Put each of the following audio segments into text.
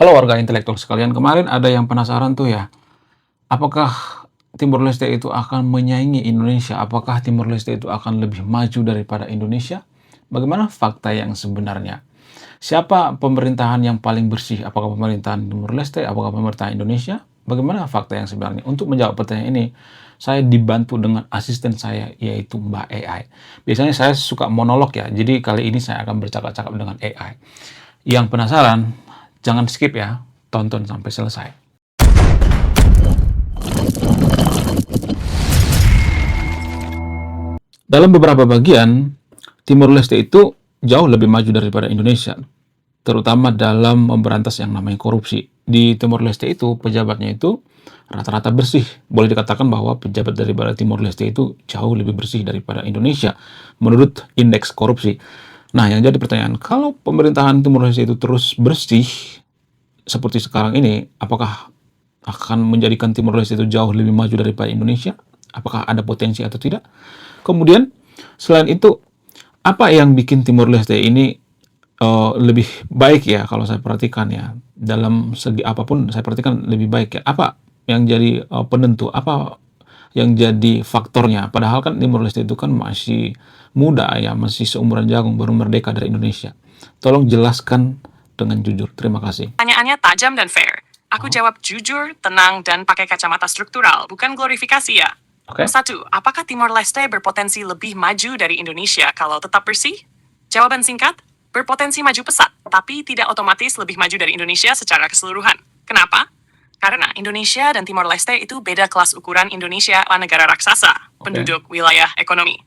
Halo warga intelektual sekalian, kemarin ada yang penasaran tuh ya, apakah Timor Leste itu akan menyaingi Indonesia? Apakah Timor Leste itu akan lebih maju daripada Indonesia? Bagaimana fakta yang sebenarnya? Siapa pemerintahan yang paling bersih? Apakah pemerintahan Timor Leste? Apakah pemerintahan Indonesia? Bagaimana fakta yang sebenarnya? Untuk menjawab pertanyaan ini, saya dibantu dengan asisten saya, yaitu Mbak AI. Biasanya saya suka monolog ya, jadi kali ini saya akan bercakap-cakap dengan AI. Yang penasaran, jangan skip ya, tonton sampai selesai. Dalam beberapa bagian, Timor Leste itu jauh lebih maju daripada Indonesia, terutama dalam memberantas yang namanya korupsi. Di Timor Leste itu, pejabatnya itu rata-rata bersih. Boleh dikatakan bahwa pejabat daripada Timor Leste itu jauh lebih bersih daripada Indonesia, menurut indeks korupsi. Nah, yang jadi pertanyaan, kalau pemerintahan Timor Leste itu terus bersih, seperti sekarang ini, apakah akan menjadikan Timor Leste itu jauh lebih maju daripada Indonesia? Apakah ada potensi atau tidak? Kemudian, selain itu, apa yang bikin Timor Leste ini lebih baik ya kalau saya perhatikan ya, dalam segi apapun saya perhatikan lebih baik ya. Apa yang jadi penentu? Apa yang jadi faktornya? Padahal kan Timor Leste itu kan masih muda ya, masih seumuran jagung, baru merdeka dari Indonesia. Tolong jelaskan dengan jujur. Terima kasih. Pertanyaannya tajam dan fair. Aku jawab jujur, tenang, dan pakai kacamata struktural, bukan glorifikasi ya. Oke? Satu, apakah Timor Leste berpotensi lebih maju dari Indonesia kalau tetap bersih? Jawaban singkat, berpotensi maju pesat, tapi tidak otomatis lebih maju dari Indonesia secara keseluruhan. Kenapa? Karena Indonesia dan Timor Leste itu beda kelas ukuran. Indonesia adalah negara raksasa, penduduk, wilayah, ekonomi.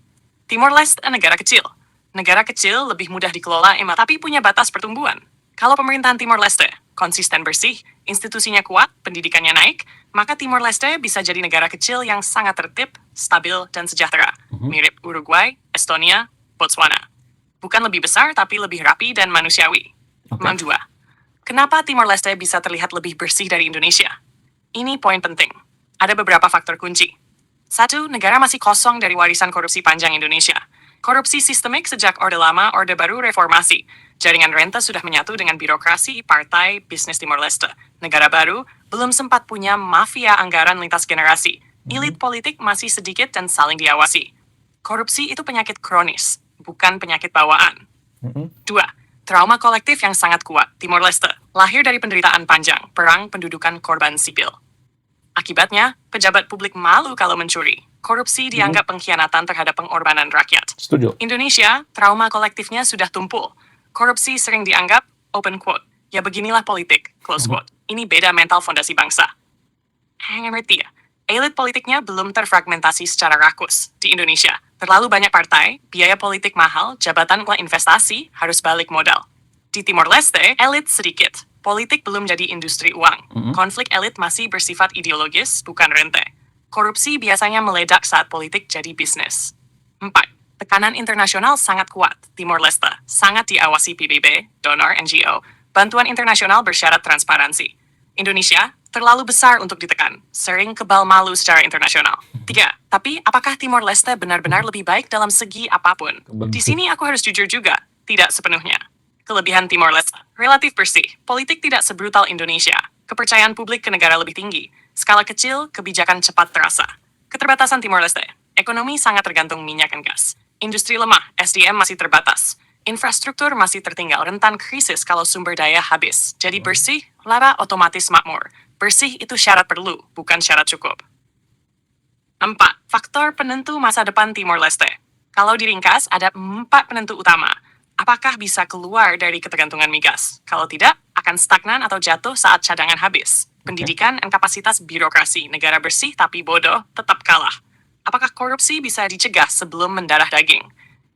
Timor Leste negara kecil. Negara kecil lebih mudah dikelola tapi punya batas pertumbuhan. Kalau pemerintahan Timor Leste konsisten bersih, institusinya kuat, pendidikannya naik, maka Timor Leste bisa jadi negara kecil yang sangat tertib, stabil, dan sejahtera. Mirip Uruguay, Estonia, Botswana. Bukan lebih besar, tapi lebih rapi dan manusiawi. Nomor dua, kenapa Timor Leste bisa terlihat lebih bersih dari Indonesia? Ini poin penting. Ada beberapa faktor kunci. Satu, negara masih kosong dari warisan korupsi panjang Indonesia. Korupsi sistemik sejak Orde Lama, Orde Baru, Reformasi. Jaringan renta sudah menyatu dengan birokrasi, partai, bisnis Timor Leste. Negara baru belum sempat punya mafia anggaran lintas generasi. Elit politik masih sedikit dan saling diawasi. Korupsi itu penyakit kronis, bukan penyakit bawaan. Dua, trauma kolektif yang sangat kuat. Timor Leste lahir dari penderitaan panjang, perang, pendudukan, korban sipil. Akibatnya, pejabat publik malu kalau mencuri. Korupsi dianggap pengkhianatan terhadap pengorbanan rakyat. Setuju. Indonesia, trauma kolektifnya sudah tumpul. Korupsi sering dianggap, open quote, ya beginilah politik, close quote. Ini beda mental fondasi bangsa. Ngerti ya? Elit politiknya belum terfragmentasi secara rakus. Di Indonesia, terlalu banyak partai, biaya politik mahal, jabatan investasi, harus balik modal. Di Timor Leste, elit sedikit. Politik belum jadi industri uang. Konflik elit masih bersifat ideologis, bukan rente. Korupsi biasanya meledak saat politik jadi bisnis. 4. Tekanan internasional sangat kuat. Timor Leste sangat diawasi PBB, donor, NGO. Bantuan internasional bersyarat transparansi. Indonesia terlalu besar untuk ditekan, sering kebal malu secara internasional. 3. Tapi apakah Timor Leste benar-benar lebih baik dalam segi apapun? Di sini aku harus jujur juga, tidak sepenuhnya. Kelebihan Timor Leste, relatif bersih, politik tidak sebrutal Indonesia, kepercayaan publik ke negara lebih tinggi, skala kecil, kebijakan cepat terasa. Keterbatasan Timor Leste, ekonomi sangat tergantung minyak dan gas. Industri lemah, SDM masih terbatas. Infrastruktur masih tertinggal, rentan krisis kalau sumber daya habis. Jadi bersih, lara otomatis makmur. Bersih itu syarat perlu, bukan syarat cukup. 4. Faktor penentu masa depan Timor Leste. Kalau diringkas, ada 4 penentu utama. Apakah bisa keluar dari ketergantungan migas? Kalau tidak, akan stagnan atau jatuh saat cadangan habis. Pendidikan dan kapasitas birokrasi, negara bersih tapi bodoh, tetap kalah. Apakah korupsi bisa dicegah sebelum mendarah daging?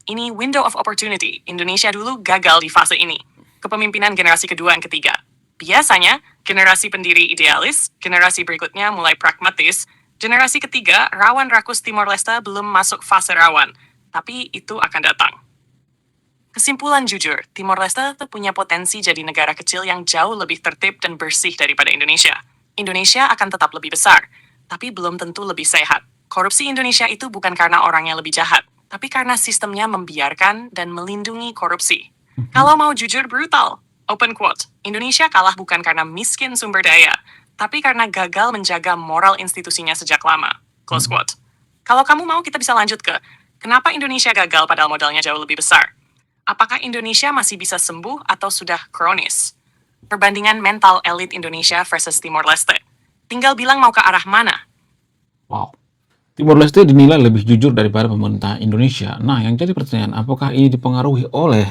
Ini window of opportunity. Indonesia dulu gagal di fase ini. Kepemimpinan generasi kedua dan ketiga. Biasanya, generasi pendiri idealis, generasi berikutnya mulai pragmatis, generasi ketiga rawan rakus. Timor Leste belum masuk fase rawan, tapi itu akan datang. Kesimpulan jujur, Timor Leste punya potensi jadi negara kecil yang jauh lebih tertib dan bersih daripada Indonesia. Indonesia akan tetap lebih besar, tapi belum tentu lebih sehat. Korupsi Indonesia itu bukan karena orangnya lebih jahat, tapi karena sistemnya membiarkan dan melindungi korupsi. Kalau mau jujur brutal, Open quote, Indonesia kalah bukan karena miskin sumber daya, tapi karena gagal menjaga moral institusinya sejak lama. Close quote. Kalau kamu mau, kita bisa lanjut ke, kenapa Indonesia gagal padahal modalnya jauh lebih besar? Apakah Indonesia masih bisa sembuh atau sudah kronis? Perbandingan mental elit Indonesia versus Timor Leste. Tinggal bilang mau ke arah mana. Wow. Timor Leste dinilai lebih jujur daripada pemerintah Indonesia. Nah, yang jadi pertanyaan, apakah ini dipengaruhi oleh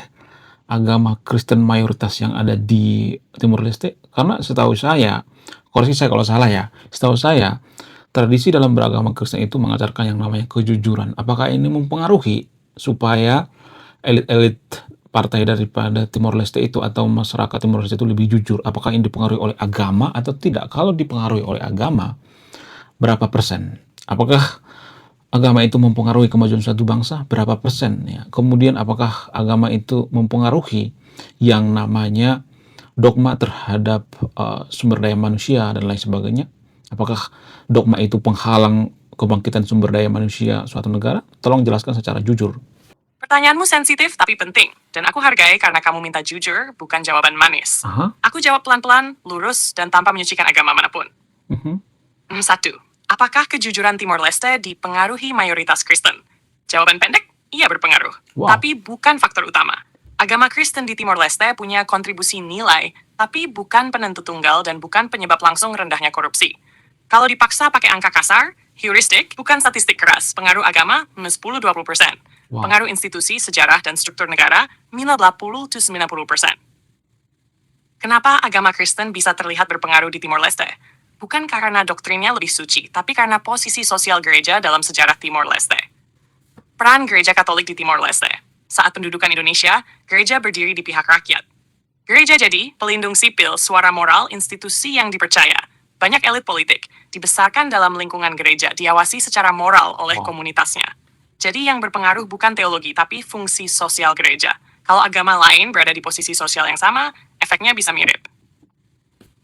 agama Kristen mayoritas yang ada di Timor Leste? Karena setahu saya, koreksi saya kalau salah ya, setahu saya, tradisi dalam beragama Kristen itu mengajarkan yang namanya kejujuran. Apakah ini mempengaruhi supaya elit-elit partai daripada Timor Leste itu atau masyarakat Timor Leste itu lebih jujur? Apakah ini dipengaruhi oleh agama atau tidak? Kalau dipengaruhi oleh agama, berapa persen? Apakah agama itu mempengaruhi kemajuan suatu bangsa? Berapa persen? Ya. Kemudian apakah agama itu mempengaruhi yang namanya dogma terhadap sumber daya manusia dan lain sebagainya? Apakah dogma itu penghalang kebangkitan sumber daya manusia suatu negara? Tolong jelaskan secara jujur. Pertanyaanmu sensitif tapi penting, dan aku hargai karena kamu minta jujur, bukan jawaban manis. Aha. Aku jawab pelan-pelan, lurus, dan tanpa menyucikan agama manapun. Mhm. 1. Apakah kejujuran Timor Leste dipengaruhi mayoritas Kristen? Jawaban pendek, iya berpengaruh. Wow. Tapi bukan faktor utama. Agama Kristen di Timor Leste punya kontribusi nilai, tapi bukan penentu tunggal dan bukan penyebab langsung rendahnya korupsi. Kalau dipaksa pakai angka kasar, heuristik, bukan statistik keras, pengaruh agama 10-20%. Wow. Pengaruh institusi, sejarah, dan struktur negara 80-90%. Kenapa agama Kristen bisa terlihat berpengaruh di Timor Leste? Bukan karena doktrinnya lebih suci, tapi karena posisi sosial gereja dalam sejarah Timor Leste. Peran gereja Katolik di Timor Leste. Saat pendudukan Indonesia, gereja berdiri di pihak rakyat. Gereja jadi pelindung sipil, suara moral, institusi yang dipercaya. Banyak elit politik dibesarkan dalam lingkungan gereja, diawasi secara moral oleh komunitasnya. Jadi yang berpengaruh bukan teologi, tapi fungsi sosial gereja. Kalau agama lain berada di posisi sosial yang sama, efeknya bisa mirip.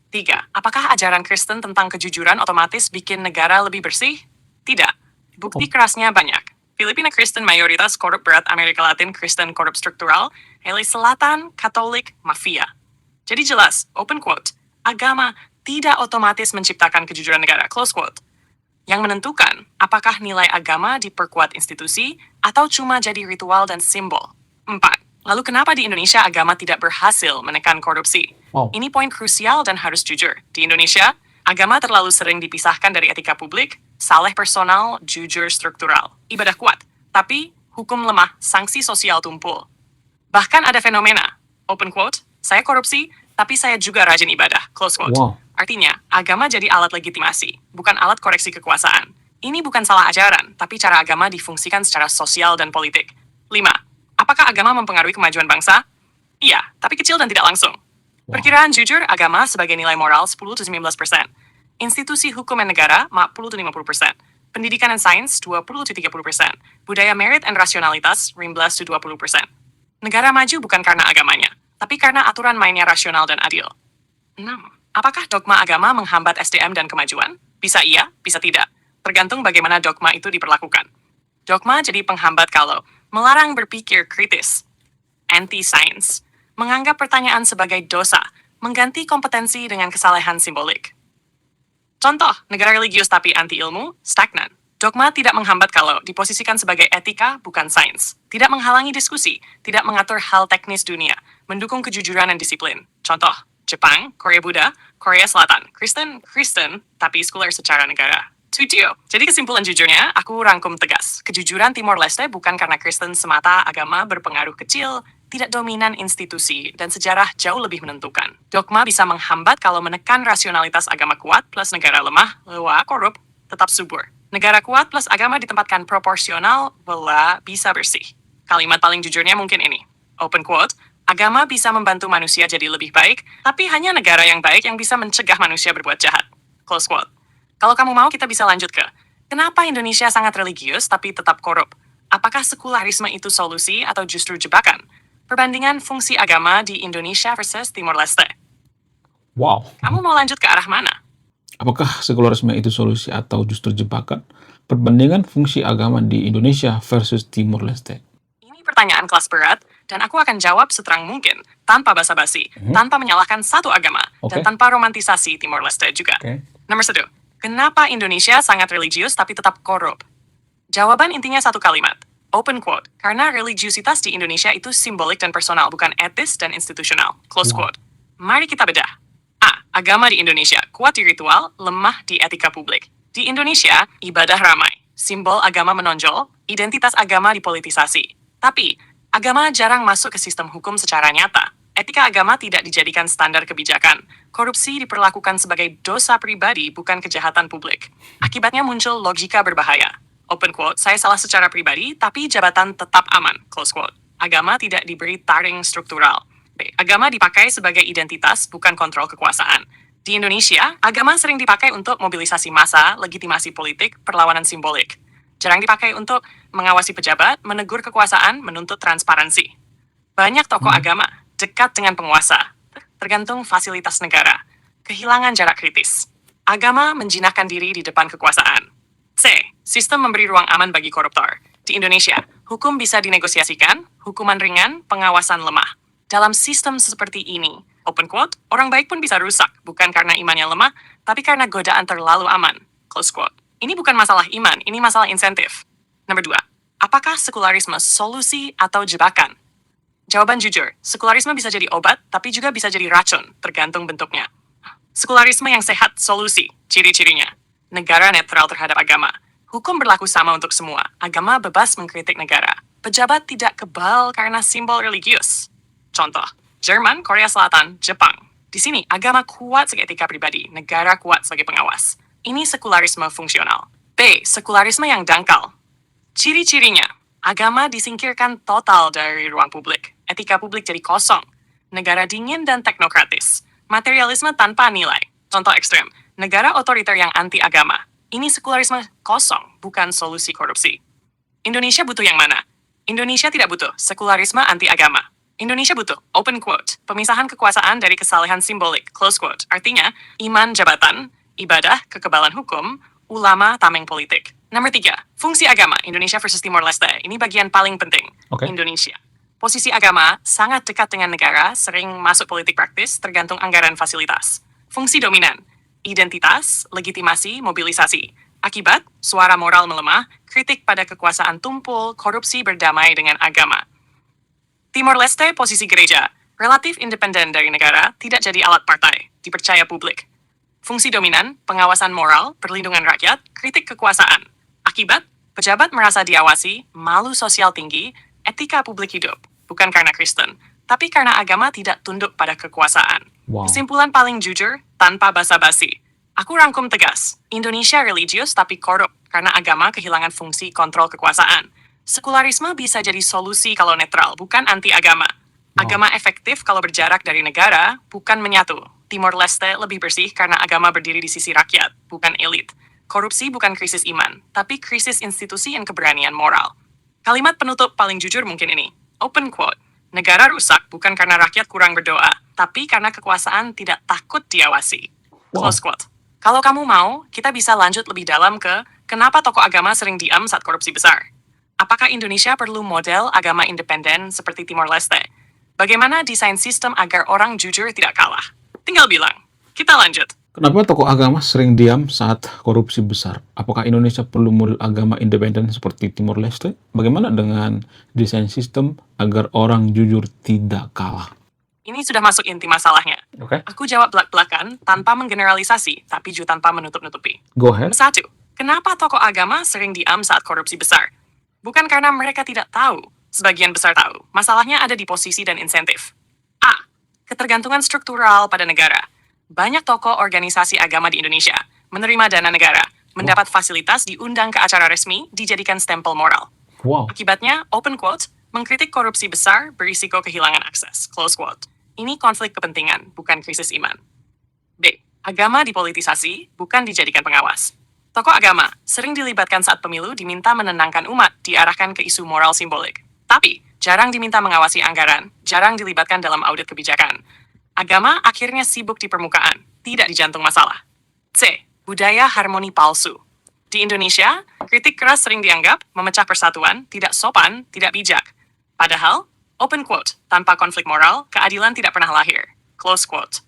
3. Apakah ajaran Kristen tentang kejujuran otomatis bikin negara lebih bersih? Tidak. Bukti kerasnya banyak. Filipina Kristen mayoritas korup berat, Amerika Latin Kristen korup struktural, Heli Selatan Katolik mafia. Jadi jelas, open quote, agama tidak otomatis menciptakan kejujuran negara, close quote. Yang menentukan apakah nilai agama diperkuat institusi atau cuma jadi ritual dan simbol. 4. Lalu kenapa di Indonesia agama tidak berhasil menekan korupsi? Wow. Ini poin krusial dan harus jujur. Di Indonesia, agama terlalu sering dipisahkan dari etika publik, saleh personal, jujur struktural. Ibadah kuat, tapi hukum lemah, sanksi sosial tumpul. Bahkan ada fenomena, open quote, saya korupsi, tapi saya juga rajin ibadah, close quote. Wow. Artinya, agama jadi alat legitimasi, bukan alat koreksi kekuasaan. Ini bukan salah ajaran, tapi cara agama difungsikan secara sosial dan politik. 5. Apakah agama mempengaruhi kemajuan bangsa? Iya, tapi kecil dan tidak langsung. Perkiraan jujur agama sebagai nilai moral 10-19%. Institusi hukum dan negara 40-50%. Pendidikan dan sains 20-30%. Budaya merit dan rasionalitas 15-20%. Negara maju bukan karena agamanya, tapi karena aturan mainnya rasional dan adil. 6. Apakah dogma agama menghambat SDM dan kemajuan? Bisa iya, bisa tidak. Tergantung bagaimana dogma itu diperlakukan. Dogma jadi penghambat kalau melarang berpikir kritis, anti-science, menganggap pertanyaan sebagai dosa, mengganti kompetensi dengan kesalehan simbolik. Contoh, negara religius tapi anti-ilmu, stagnan. Dogma tidak menghambat kalau diposisikan sebagai etika, bukan sains. Tidak menghalangi diskusi, tidak mengatur hal teknis dunia, mendukung kejujuran dan disiplin. Contoh, Jepang, Korea Buddha, Korea Selatan, Kristen, tapi sekuler secara negara. 7. Jadi kesimpulan jujurnya, aku rangkum tegas. Kejujuran Timor Leste bukan karena Kristen semata, agama berpengaruh kecil, tidak dominan institusi, dan sejarah jauh lebih menentukan. Dogma bisa menghambat kalau menekan rasionalitas agama kuat plus negara lemah, lewa, korup, tetap subur. Negara kuat plus agama ditempatkan proporsional, bisa bersih. Kalimat paling jujurnya mungkin ini. Open quote, agama bisa membantu manusia jadi lebih baik, tapi hanya negara yang baik yang bisa mencegah manusia berbuat jahat. Close quote. Kalau kamu mau, kita bisa lanjut ke, kenapa Indonesia sangat religius tapi tetap korup? Apakah sekularisme itu solusi atau justru jebakan? Perbandingan fungsi agama di Indonesia versus Timor Leste. Wow. Kamu mau lanjut ke arah mana? Apakah sekularisme itu solusi atau justru jebakan? Perbandingan fungsi agama di Indonesia versus Timor Leste. Ini pertanyaan kelas berat, Dan aku akan jawab seterang mungkin, tanpa basa-basi, tanpa menyalahkan satu agama, dan Oke. tanpa romantisasi Timor Leste juga. Oke. Nomor 1. Kenapa Indonesia sangat religius tapi tetap korup? Jawaban intinya satu kalimat. Open quote. Karena religiusitas di Indonesia itu simbolik dan personal, bukan etis dan institusional. Close Wow. quote. Mari kita bedah. A. Agama di Indonesia kuat di ritual, lemah di etika publik. Di Indonesia, ibadah ramai. Simbol agama menonjol, identitas agama dipolitisasi. Tapi, agama jarang masuk ke sistem hukum secara nyata. Etika agama tidak dijadikan standar kebijakan. Korupsi diperlakukan sebagai dosa pribadi, bukan kejahatan publik. Akibatnya muncul logika berbahaya. Open quote, saya salah secara pribadi, tapi jabatan tetap aman. Close quote. Agama tidak diberi taring struktural. B. Agama dipakai sebagai identitas, bukan kontrol kekuasaan. Di Indonesia, agama sering dipakai untuk mobilisasi massa, legitimasi politik, perlawanan simbolik. Jarang dipakai untuk mengawasi pejabat, menegur kekuasaan, menuntut transparansi. Banyak tokoh agama dekat dengan penguasa, tergantung fasilitas negara, kehilangan jarak kritis. Agama menjinakkan diri di depan kekuasaan. C. Sistem memberi ruang aman bagi koruptor. Di Indonesia, hukum bisa dinegosiasikan, hukuman ringan, pengawasan lemah. Dalam sistem seperti ini, open quote, orang baik pun bisa rusak, bukan karena imannya lemah, tapi karena godaan terlalu aman. Close quote. Ini bukan masalah iman, ini masalah insentif. Nomor 2. Apakah sekularisme solusi atau jebakan? Jawaban jujur, sekularisme bisa jadi obat, tapi juga bisa jadi racun, tergantung bentuknya. Sekularisme yang sehat, solusi, ciri-cirinya. Negara netral terhadap agama. Hukum berlaku sama untuk semua. Agama bebas mengkritik negara. Pejabat tidak kebal karena simbol religius. Contoh, Jerman, Korea Selatan, Jepang. Di sini, agama kuat sebagai etika pribadi, negara kuat sebagai pengawas. Ini sekularisme fungsional. B. Sekularisme yang dangkal. Ciri-cirinya, agama disingkirkan total dari ruang publik. Etika publik jadi kosong. Negara dingin dan teknokratis. Materialisme tanpa nilai. Contoh ekstrem, negara otoriter yang anti-agama. Ini sekularisme kosong, bukan solusi korupsi. Indonesia butuh yang mana? Indonesia tidak butuh sekularisme anti-agama. Indonesia butuh, open quote, pemisahan kekuasaan dari kesalehan simbolik, close quote. Artinya, iman jabatan, ibadah, kekebalan hukum, ulama tameng politik. Nomor 3, fungsi agama Indonesia versus Timor Leste. Ini bagian paling penting. Oke. Indonesia. Posisi agama sangat dekat dengan negara, sering masuk politik praktis, tergantung anggaran fasilitas. Fungsi dominan, identitas, legitimasi, mobilisasi. Akibat, suara moral melemah, kritik pada kekuasaan tumpul, korupsi berdamai dengan agama. Timor Leste posisi gereja, relatif independen dari negara, tidak jadi alat partai, dipercaya publik. Fungsi dominan, pengawasan moral, perlindungan rakyat, kritik kekuasaan. Akibat, pejabat merasa diawasi, malu sosial tinggi, etika publik hidup. Bukan karena Kristen, tapi karena agama tidak tunduk pada kekuasaan. Wow. Kesimpulan paling jujur, tanpa basa-basi. Aku rangkum tegas, Indonesia religius tapi korup, karena agama kehilangan fungsi kontrol kekuasaan. Sekularisme bisa jadi solusi kalau netral, bukan anti-agama. Agama efektif kalau berjarak dari negara, bukan menyatu. Timor Leste lebih bersih karena agama berdiri di sisi rakyat, bukan elit. Korupsi bukan krisis iman, tapi krisis institusi dan keberanian moral. Kalimat penutup paling jujur mungkin ini. Open quote. Negara rusak bukan karena rakyat kurang berdoa, tapi karena kekuasaan tidak takut diawasi. Close quote. Kalau kamu mau, kita bisa lanjut lebih dalam ke kenapa tokoh agama sering diam saat korupsi besar. Apakah Indonesia perlu model agama independen seperti Timor Leste? Bagaimana desain sistem agar orang jujur tidak kalah? Tinggal bilang. Kita lanjut. Kenapa tokoh agama sering diam saat korupsi besar? Apakah Indonesia perlu model agama independen seperti Timor Leste? Bagaimana dengan desain sistem agar orang jujur tidak kalah? Ini sudah masuk inti masalahnya. Oke. Aku jawab belak-belakan tanpa menggeneralisasi, tapi juga tanpa menutup-nutupi. Go ahead. 1. Kenapa tokoh agama sering diam saat korupsi besar? Bukan karena mereka tidak tahu. Sebagian besar tahu. Masalahnya ada di posisi dan insentif. A. Ketergantungan struktural pada negara. Banyak tokoh organisasi agama di Indonesia menerima dana negara, mendapat fasilitas, diundang ke acara resmi, dijadikan stempel moral. Wow. Akibatnya, open quote, mengkritik korupsi besar berisiko kehilangan akses. Close quote. Ini konflik kepentingan, bukan krisis iman. B. Agama dipolitisasi, bukan dijadikan pengawas. Tokoh agama sering dilibatkan saat pemilu diminta menenangkan umat, diarahkan ke isu moral simbolik. Tapi, jarang diminta mengawasi anggaran, jarang dilibatkan dalam audit kebijakan. Agama akhirnya sibuk di permukaan, tidak di jantung masalah. C. Budaya harmoni palsu. Di Indonesia, kritik keras sering dianggap memecah persatuan, tidak sopan, tidak bijak. Padahal, Open quote, tanpa konflik moral, keadilan tidak pernah lahir. Close quote.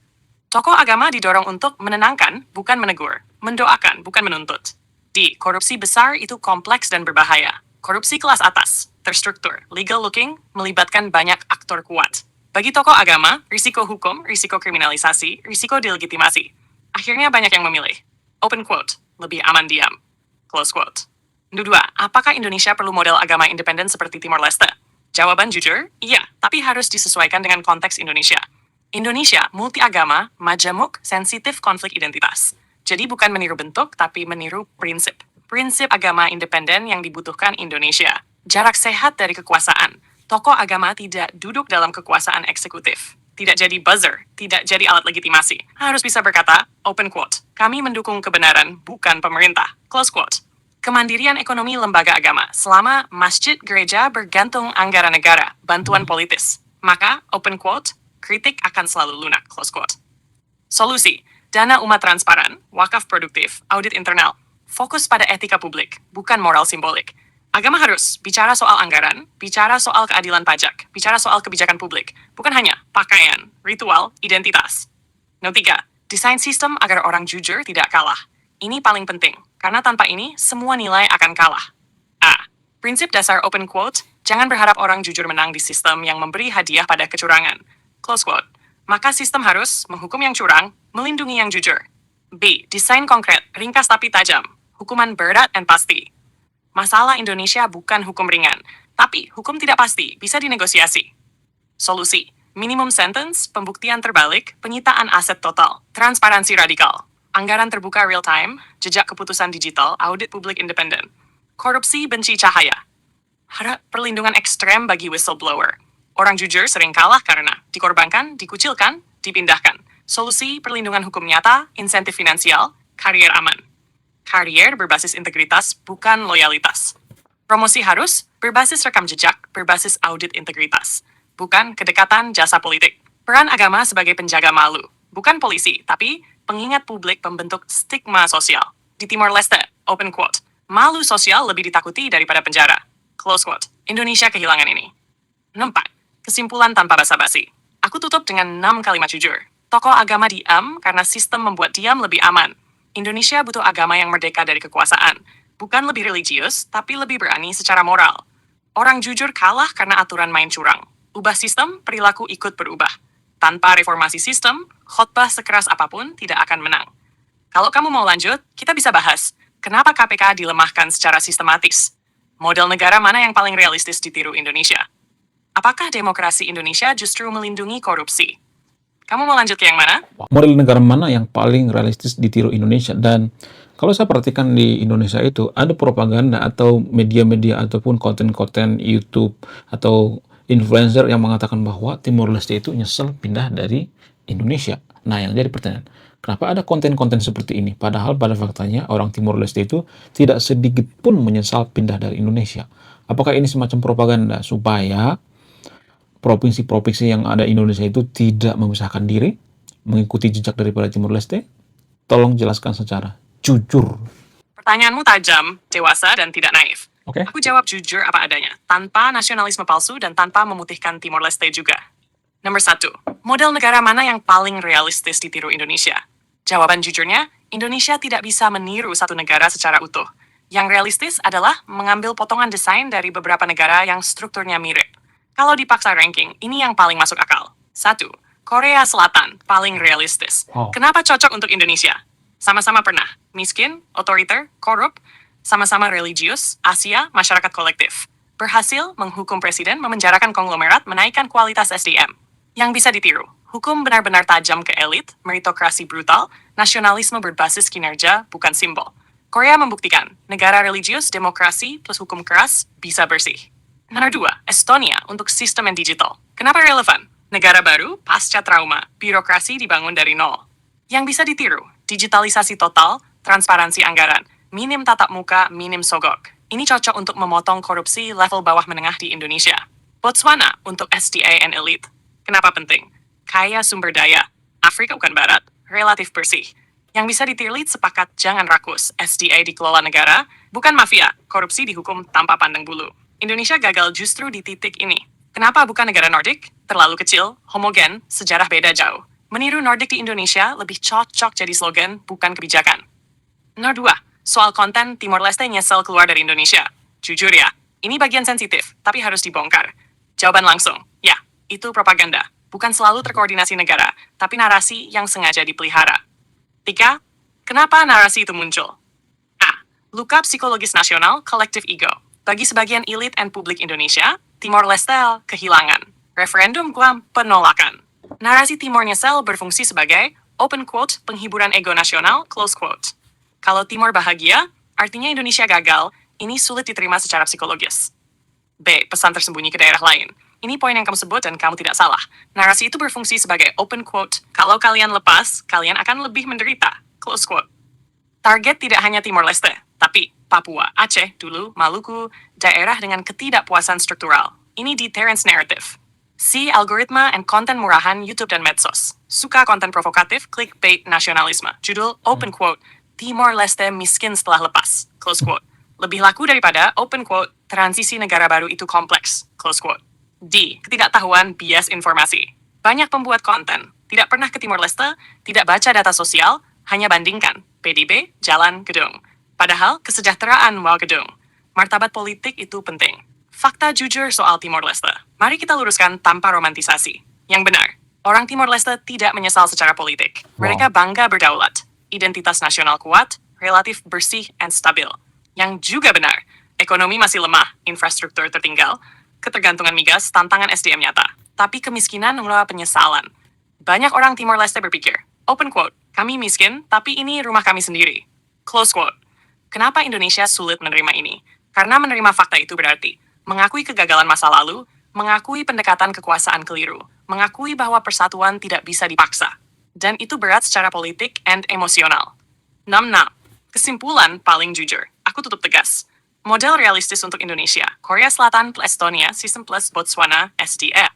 Tokoh agama didorong untuk menenangkan, bukan menegur. Mendoakan, bukan menuntut. D. Korupsi besar itu kompleks dan berbahaya. Korupsi kelas atas, terstruktur, legal looking, melibatkan banyak aktor kuat. Bagi tokoh agama, risiko hukum, risiko kriminalisasi, risiko delegitimasi. Akhirnya banyak yang memilih. Open quote, lebih aman diam. Close quote. Kedua, apakah Indonesia perlu model agama independen seperti Timor Leste? Jawaban jujur, iya, tapi harus disesuaikan dengan konteks Indonesia. Indonesia multi agama, majemuk, sensitif konflik identitas. Jadi bukan meniru bentuk, tapi meniru prinsip. Prinsip agama independen yang dibutuhkan Indonesia. Jarak sehat dari kekuasaan. Tokoh agama tidak duduk dalam kekuasaan eksekutif. Tidak jadi buzzer, tidak jadi alat legitimasi. Harus bisa berkata, open quote, kami mendukung kebenaran, bukan pemerintah. Close quote. Kemandirian ekonomi lembaga agama, selama masjid gereja bergantung anggaran negara, bantuan politis. Maka, open quote, kritik akan selalu lunak, close quote. Solusi, dana umat transparan, wakaf produktif, audit internal. Fokus pada etika publik, bukan moral simbolik. Agama harus bicara soal anggaran, bicara soal keadilan pajak, bicara soal kebijakan publik, bukan hanya pakaian, ritual, identitas. Note 3. Desain sistem agar orang jujur tidak kalah. Ini paling penting, karena tanpa ini, semua nilai akan kalah. A. Prinsip dasar open quote, jangan berharap orang jujur menang di sistem yang memberi hadiah pada kecurangan. Close quote. Maka sistem harus menghukum yang curang, melindungi yang jujur. B. Desain konkret, ringkas tapi tajam. Hukuman berat dan pasti. Masalah Indonesia bukan hukum ringan, tapi hukum tidak pasti, bisa dinegosiasi. Solusi, minimum sentence, pembuktian terbalik, penyitaan aset total, transparansi radikal, anggaran terbuka real time, jejak keputusan digital, audit publik independen, korupsi benci cahaya, harap perlindungan ekstrem bagi whistleblower. Orang jujur sering kalah karena dikorbankan, dikucilkan, dipindahkan. Solusi perlindungan hukum nyata, insentif finansial, karier aman. Karier berbasis integritas, bukan loyalitas. Promosi harus berbasis rekam jejak, berbasis audit integritas. Bukan kedekatan jasa politik. Peran agama sebagai penjaga malu. Bukan polisi, tapi pengingat publik pembentuk stigma sosial. Di Timor Leste, open quote, malu sosial lebih ditakuti daripada penjara. Close quote. Indonesia kehilangan ini. 4. Kesimpulan tanpa basa-basi. Aku tutup dengan 6 kalimat jujur. Tokoh agama diam karena sistem membuat diam lebih aman. Indonesia butuh agama yang merdeka dari kekuasaan. Bukan lebih religius, tapi lebih berani secara moral. Orang jujur kalah karena aturan main curang. Ubah sistem, perilaku ikut berubah. Tanpa reformasi sistem, khotbah sekeras apapun tidak akan menang. Kalau kamu mau lanjut, kita bisa bahas, kenapa KPK dilemahkan secara sistematis? Model negara mana yang paling realistis ditiru Indonesia? Apakah demokrasi Indonesia justru melindungi korupsi? Kamu mau lanjut ke yang mana? Model negara mana yang paling realistis ditiru Indonesia? Dan kalau saya perhatikan di Indonesia itu ada propaganda atau media-media ataupun konten-konten YouTube atau influencer yang mengatakan bahwa Timor Leste itu nyesel pindah dari Indonesia. Nah, yang jadi pertanyaan, kenapa ada konten-konten seperti ini? Padahal pada faktanya orang Timor Leste itu tidak sedikit pun menyesal pindah dari Indonesia. Apakah ini semacam propaganda supaya provinsi-provinsi yang ada di Indonesia itu tidak memisahkan diri, mengikuti jejak daripada Timor Leste? Tolong jelaskan secara jujur. Pertanyaanmu tajam, dewasa, dan tidak naif. Oke? Aku jawab jujur apa adanya, tanpa nasionalisme palsu dan tanpa memutihkan Timor Leste juga. Nomor 1, model negara mana yang paling realistis ditiru Indonesia? Jawaban jujurnya, Indonesia tidak bisa meniru satu negara secara utuh. Yang realistis adalah mengambil potongan desain dari beberapa negara yang strukturnya mirip. Kalau dipaksa ranking, ini yang paling masuk akal. 1. Korea Selatan, paling realistis. Wow. Kenapa cocok untuk Indonesia? Sama-sama pernah, miskin, otoriter, korup, sama-sama religius, Asia, masyarakat kolektif. Berhasil menghukum presiden, memenjarakan konglomerat, menaikkan kualitas SDM. Yang bisa ditiru, hukum benar-benar tajam ke elit, meritokrasi brutal, nasionalisme berbasis kinerja, bukan simbol. Korea membuktikan, negara religius, demokrasi, plus hukum keras, bisa bersih. Nomor 2, Estonia untuk sistem yang digital. Kenapa relevan? Negara baru, pasca trauma, birokrasi dibangun dari nol. Yang bisa ditiru, digitalisasi total, transparansi anggaran, minim tatap muka, minim sogok. Ini cocok untuk memotong korupsi level bawah menengah di Indonesia. Botswana untuk SDA and elite. Kenapa penting? Kaya sumber daya, Afrika bukan barat, relatif bersih. Yang bisa ditilik sepakat jangan rakus, SDA dikelola negara, bukan mafia, korupsi dihukum tanpa pandang bulu. Indonesia gagal justru di titik ini. Kenapa bukan negara Nordik? Terlalu kecil, homogen, sejarah beda jauh. Meniru Nordik di Indonesia lebih cocok jadi slogan, bukan kebijakan. Nomor 2. Soal konten Timor Leste nyesel keluar dari Indonesia. Jujur ya, ini bagian sensitif, tapi harus dibongkar. Jawaban langsung, ya, itu propaganda. Bukan selalu terkoordinasi negara, tapi narasi yang sengaja dipelihara. 3. Kenapa narasi itu muncul? A. Luka psikologis nasional, collective ego. Bagi sebagian elit dan publik Indonesia, Timor Leste kehilangan. Referendum Guam penolakan. Narasi Timor nyesel berfungsi sebagai open quote penghiburan ego nasional, close quote. Kalau Timor bahagia, artinya Indonesia gagal, ini sulit diterima secara psikologis. B. Pesan tersembunyi ke daerah lain. Ini poin yang kamu sebut dan kamu tidak salah. Narasi itu berfungsi sebagai open quote. Kalau kalian lepas, kalian akan lebih menderita. Close quote. Target tidak hanya Timor Leste, tapi Papua, Aceh, dulu, Maluku, daerah dengan ketidakpuasan struktural. Ini deterrence narrative. C. Algoritma and konten murahan YouTube dan medsos. Suka konten provokatif, clickbait nasionalisme. Judul open quote, Timor Leste miskin setelah lepas. Close quote. Lebih laku daripada open quote, transisi negara baru itu kompleks. Close quote. D. Ketidaktahuan bias informasi. Banyak pembuat konten tidak pernah ke Timor Leste, tidak baca data sosial, hanya bandingkan PDB, jalan, gedung. Padahal kesejahteraan wow gedung. Martabat politik itu penting. Fakta jujur soal Timor Leste. Mari kita luruskan tanpa romantisasi. Yang benar, orang Timor Leste tidak menyesal secara politik. Mereka bangga berdaulat. Identitas nasional kuat, relatif bersih dan stabil. Yang juga benar, ekonomi masih lemah, infrastruktur tertinggal, ketergantungan migas, tantangan SDM nyata. Tapi kemiskinan mengelola penyesalan. Banyak orang Timor Leste berpikir, open quote, kami miskin, tapi ini rumah kami sendiri. Close quote. Kenapa Indonesia sulit menerima ini? Karena menerima fakta itu berarti mengakui kegagalan masa lalu, mengakui pendekatan kekuasaan keliru, mengakui bahwa persatuan tidak bisa dipaksa. Dan itu berat secara politik and emosional. 6. Kesimpulan paling jujur. Aku tutup tegas. Model realistis untuk Indonesia, Korea Selatan plus Estonia, sistem plus Botswana, SDE.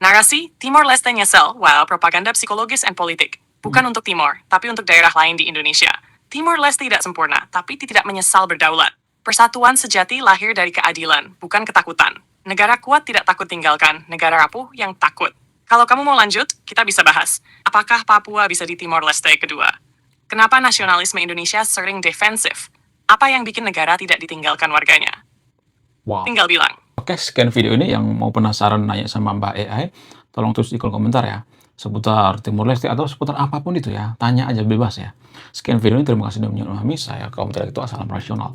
Narasi, Timor Leste nyesel, while propaganda psikologis and politik. Bukan untuk Timor, tapi untuk daerah lain di Indonesia. Timor Leste tidak sempurna, tapi tidak menyesal berdaulat. Persatuan sejati lahir dari keadilan, bukan ketakutan. Negara kuat tidak takut tinggalkan, negara rapuh yang takut. Kalau kamu mau lanjut, kita bisa bahas. Apakah Papua bisa di Timor Leste kedua? Kenapa nasionalisme Indonesia sering defensif? Apa yang bikin negara tidak ditinggalkan warganya? Wow. Tinggal bilang. Oke, sekian video ini. Yang mau penasaran nanya sama Mbak AI, tolong tulis di kolom komentar ya. Seputar Timor Leste atau seputar apapun itu ya. Tanya aja bebas ya. Sekian video ini, terima kasih sudah menonton kami. Saya Kaum Intelektual, salam rasional.